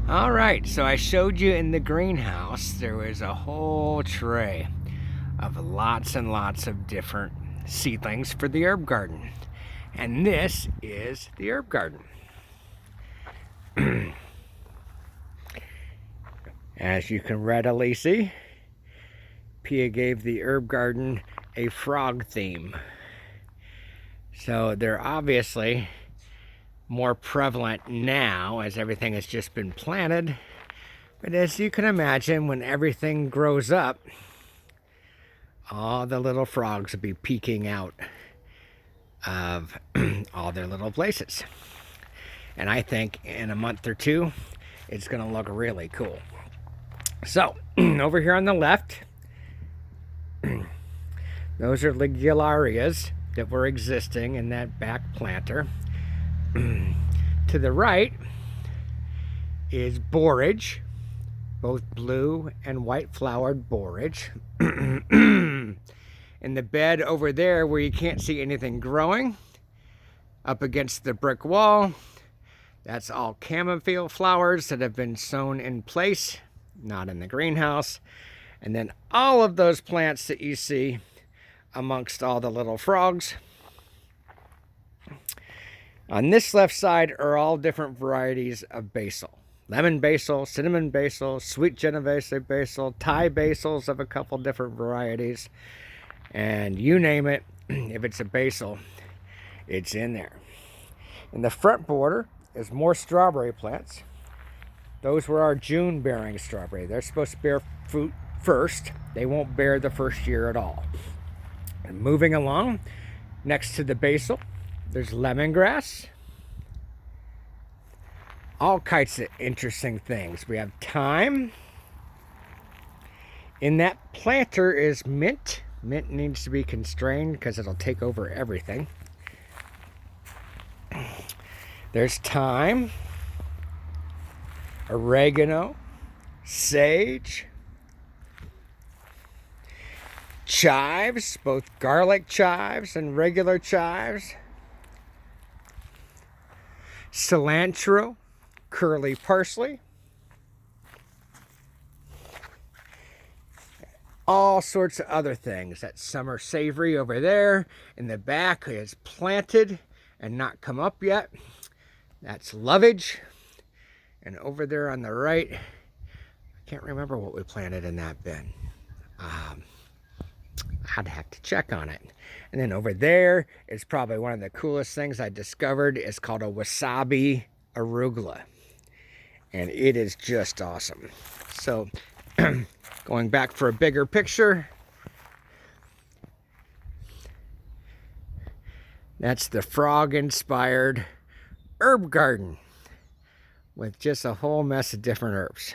All right, so I showed you in the greenhouse there was a whole tray of lots and lots of different seedlings for the herb garden. And this is the herb garden. As you can readily see, Pia gave the herb garden a frog theme. So they're obviously more prevalent now as everything has just been planted. But as you can imagine, when everything grows up, all the little frogs will be peeking out of all their little places. And I think in a month or two, it's going to look really cool. So, over here on the left, those are ligularias that were existing in that back planter. To the right is borage, both blue and white flowered borage. In the bed over there where you can't see anything growing, up against the brick wall, that's all chamomile flowers that have been sown in place, not in the greenhouse. And then all of those plants that you see amongst all the little frogs. On this left side are all different varieties of basil. Lemon basil, cinnamon basil, sweet Genovese basil, Thai basils of a couple different varieties. And you name it, if it's a basil, it's in there. In the front border is more strawberry plants. Those were our June bearing strawberry. They're supposed to bear fruit first. They won't bear the first year at all. And moving along, next to the basil, there's lemongrass. All kinds of interesting things. We have thyme. In that planter is mint. Mint needs to be constrained because it'll take over everything. There's thyme, oregano, sage, chives, both garlic chives and regular chives, cilantro, curly parsley, all sorts of other things. That summer savory over there in the back is planted and not come up yet. That's lovage. And over there on the right, I can't remember what we planted in that bin. I'd have to check on it. And then over there is probably one of the coolest things I discovered. It's called a wasabi arugula. And it is just awesome. So going back for a bigger picture, that's the frog-inspired herb garden with just a whole mess of different herbs.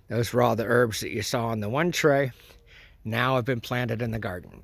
Those were all the herbs that you saw on the one tray, now have been planted in the garden.